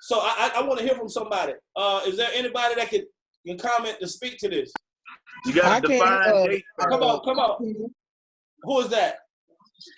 So I want to hear from somebody. Is there anybody that can comment to speak to this? You got to define date. Come on. Who is that?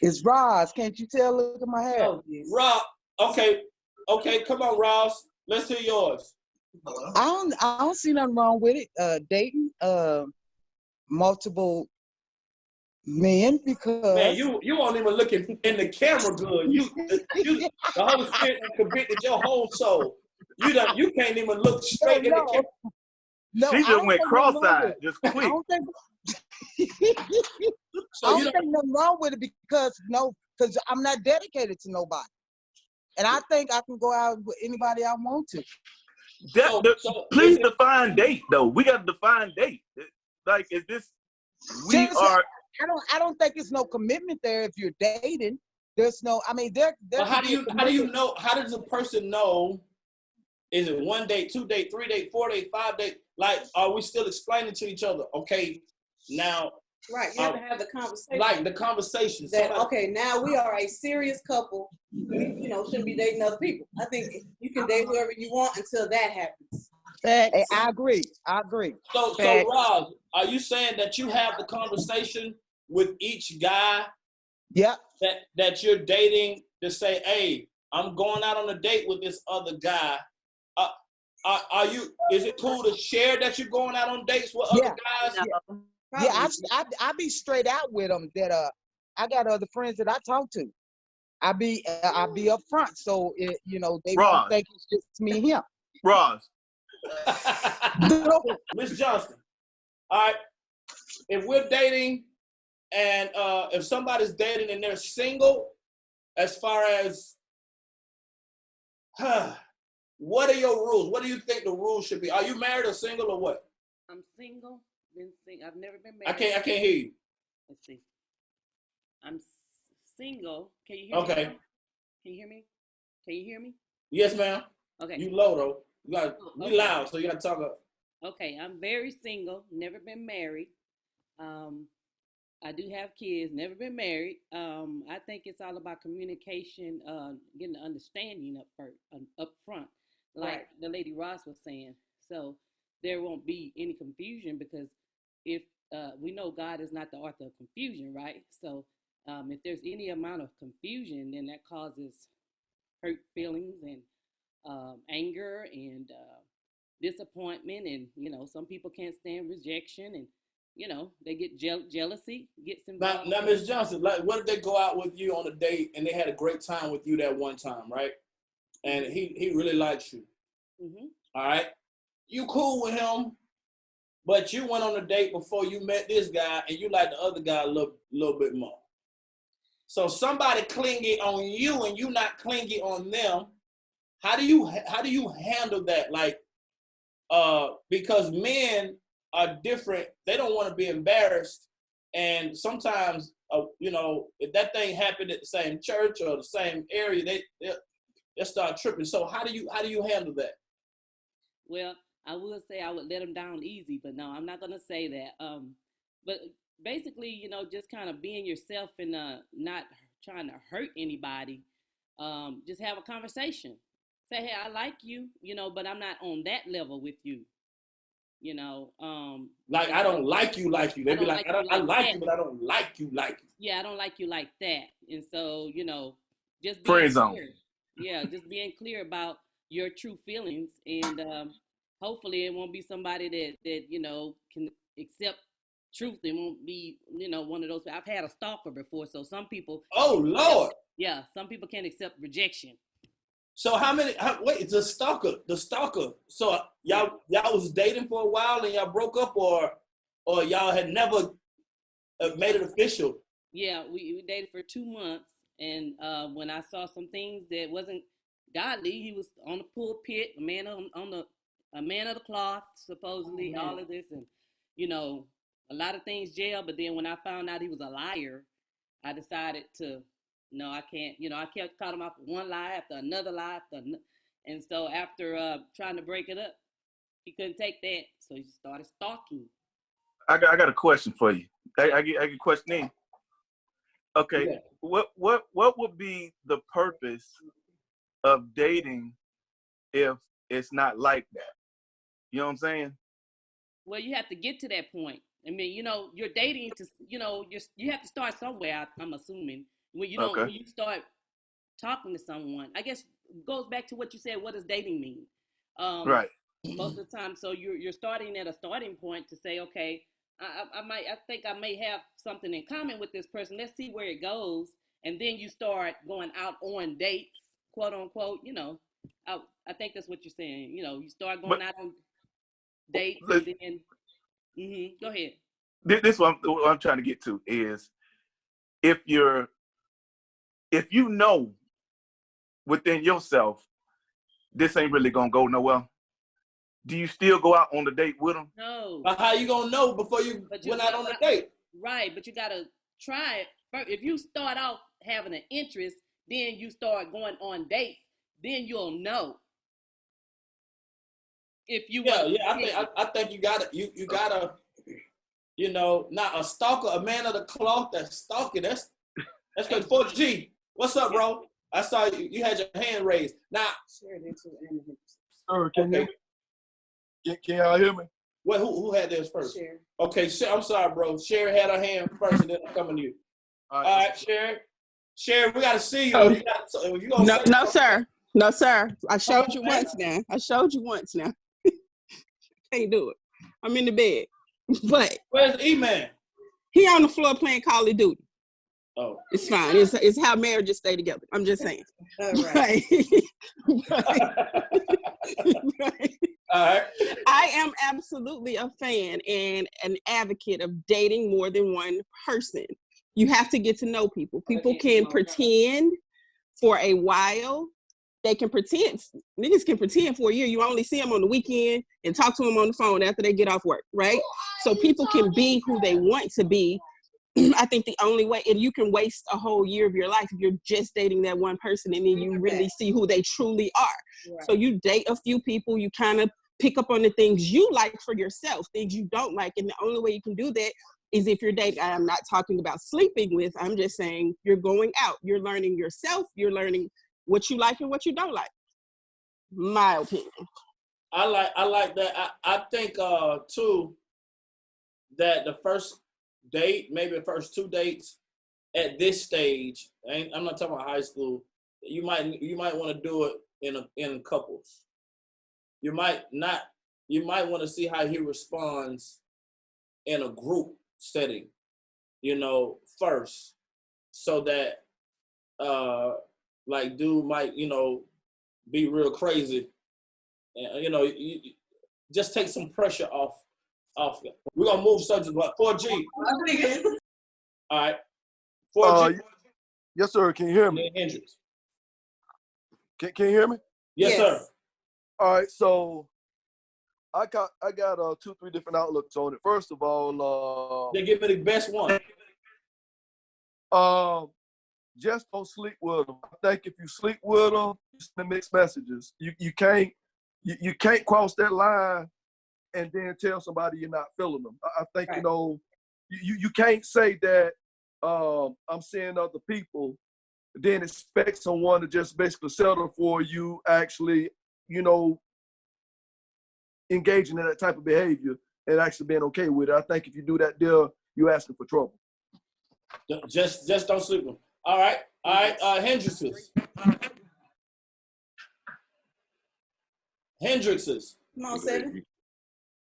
It's Roz. Can't you tell? Look at my hair. Oh, Rob. Okay. Come on, Roz. Let's hear yours. I don't see nothing wrong with it. Dating multiple men, because Man, you won't even look in the camera good. The Holy Spirit convicted your whole soul. You can't even look straight in the camera. No, she just went cross-eyed, just quick. I don't think nothing wrong with it because I'm not dedicated to nobody. And I think I can go out with anybody I want to. Please define date, though. We got to define date. Like, is this, I don't think it's no commitment there if you're dating. There's no, I mean, there. But how do you know, how does a person know, is it 1 date, 2 date, 3 date, 4 date, 5 date? Like, are we still explaining to each other? Okay, now. Right, you have to have the conversation. Like the conversation. Okay, now we are a serious couple. We, shouldn't be dating other people. I think you can date whoever you want until that happens. Hey, I agree. So Roz, are you saying that you have the conversation with each guy? Yeah. That you're dating to say, hey, I'm going out on a date with this other guy. Is it cool to share that you're going out on dates with other guys? No. Yeah, I be straight out with them that I got other friends that I talk to. I be up front, so they won't think it's just me and him. Roz. Miss Johnson. All right. If we're dating and if somebody's dating and they're single, as far as what are your rules? What do you think the rules should be? Are you married or single or what? I'm single. I've never been married. I can't hear you. Let's see. I'm single. Can you hear me? Okay. Now? Can you hear me? Can you hear me? Yes, ma'am. Okay. You low though. You loud, so you gotta talk up. Okay, I'm very single. Never been married. I do have kids. Never been married. I think it's all about communication, getting the understanding up front, like the lady Ross was saying. So there won't be any confusion, because if we know God is not the author of confusion, right? So if there's any amount of confusion, then that causes hurt feelings and anger and disappointment, and some people can't stand rejection, and they get jealousy gets involved. Now, Ms. Johnson, like, what if they go out with you on a date and they had a great time with you that one time, right? And he really likes you. Mm-hmm. All right, you cool with him, but you went on a date before you met this guy, and you like the other guy a little bit more. So somebody clingy on you, and you not clingy on them. How do you handle that? Like, because men are different. They don't want to be embarrassed, and sometimes, if that thing happened at the same church or the same area, they start tripping. So how do you handle that? Well, I would say I would let them down easy, but no, I'm not gonna say that. But basically, just kind of being yourself and not trying to hurt anybody. Just have a conversation. Say, hey, I like you, but I'm not on that level with you. Like, I don't like you like you. They be like, I like you, but I don't like you like you. Yeah, I don't like you like that. And so, just friend zone. Yeah, just being clear about your true feelings, and hopefully it won't be somebody that can accept truth. It won't be one of those. I've had a stalker before, so some people. Oh Lord. Yeah, some people can't accept rejection. So wait, the stalker. So y'all was dating for a while and y'all broke up, or y'all had never made it official? Yeah, we dated for 2 months, and when I saw some things that wasn't godly, he was on the pulpit, a man of the cloth, supposedly, all of this, and a lot of things jail. But then when I found out he was a liar, I decided to. No, I can't. I kept caught him off one lie after another lie and so after trying to break it up, he couldn't take that, so he started stalking. I got a question for you. I get a question in. Okay, yeah. What would be the purpose of dating if it's not like that. You know what I'm saying? Well, you have to get to that point. I mean, you're dating to, you have to start somewhere. I'm assuming when when you start talking to someone, I guess it goes back to what you said. What does dating mean? Right. Most of the time, so you're starting at a starting point to say, okay, I think I may have something in common with this person. Let's see where it goes, and then you start going out on dates, quote unquote. I think that's what you're saying. You start going out on dates, and then go ahead. This is what I'm trying to get to is if you know within yourself this ain't really gonna go nowhere, do you still go out on the date with them? No. But how you gonna know before you went out on the date? Right, but you gotta try it first. If you start off having an interest, then you start going on dates, then you'll know. If you I think you gotta not a stalker, a man of the cloth that's stalking. That's because 4G. What's up, bro? I saw you had your hand raised. Now, sir, can y'all hear me? What? Who had theirs first? Sherry. Okay, I'm sorry, bro. Sherry had her hand first, and then I'm coming to you. All right, Sherry. Sherry, we gotta see you. Oh. No, sir. I showed you once now. Can't do it. I'm in the bed. But where's E-Man? He on the floor playing Call of Duty. Oh, it's fine. It's how marriages stay together. I'm just saying. Right. Right. All right. I am absolutely a fan and an advocate of dating more than one person. You have to get to know people. People can pretend for a while. They can pretend. Niggas can pretend for a year. You only see them on the weekend and talk to them on the phone after they get off work, right? So people can be who they want to be. I think the only way, and you can waste a whole year of your life if you're just dating that one person and then you really see who they truly are. Right. So you date a few people, you kind of pick up on the things you like for yourself, things you don't like. And the only way you can do that is if you're dating. I'm not talking about sleeping with, I'm just saying you're going out, you're learning yourself, you're learning what you like and what you don't like. My opinion. I like that. I think too that the first date, maybe the first 2 dates at this stage, I'm not talking about high school, you might want to do it in couples. You might want to see how he responds in a group setting, first, so that like dude might, be real crazy, and you just take some pressure off. We're gonna move subject, but 4G. All right, 4G. Yes, sir. Can you hear me? Hendricks. Can you hear me? Yes, sir. All right, so I got 2-3 different outlooks on it. First of all, they give me the best one. Just don't sleep with them. I think if you sleep with them, you send mixed messages. You can't cross that line and then tell somebody you're not feeling them. I think right. You can't say that I'm seeing other people, then expect someone to just basically settle for you actually, engaging in that type of behavior and actually being okay with it. I think if you do that there, you're asking for trouble. Just don't sleep with them. All right. Hendrickses. Come on, 7.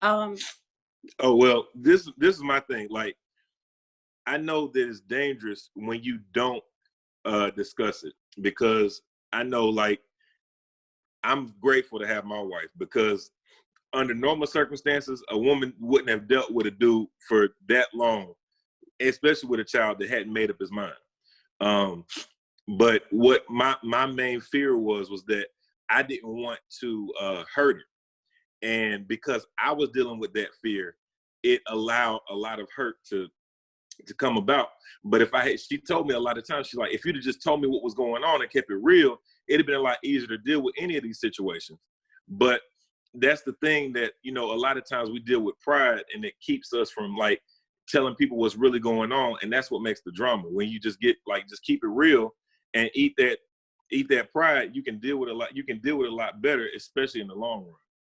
Oh, well, this is my thing. Like, I know that it's dangerous when you don't discuss it, because I know, like, I'm grateful to have my wife, because under normal circumstances, a woman wouldn't have dealt with a dude for that long, especially with a child that hadn't made up his mind. But what my main fear was that I didn't want to hurt her. And because I was dealing with that fear, it allowed a lot of hurt to come about. But she told me a lot of times, she's like, if you'd have just told me what was going on and kept it real, it'd have been a lot easier to deal with any of these situations. But that's the thing that, a lot of times we deal with pride, and it keeps us from like telling people what's really going on. And that's what makes the drama. When you just keep it real and eat that eat that pride, you can deal with a lot. You can deal with it a lot better, especially in the long run.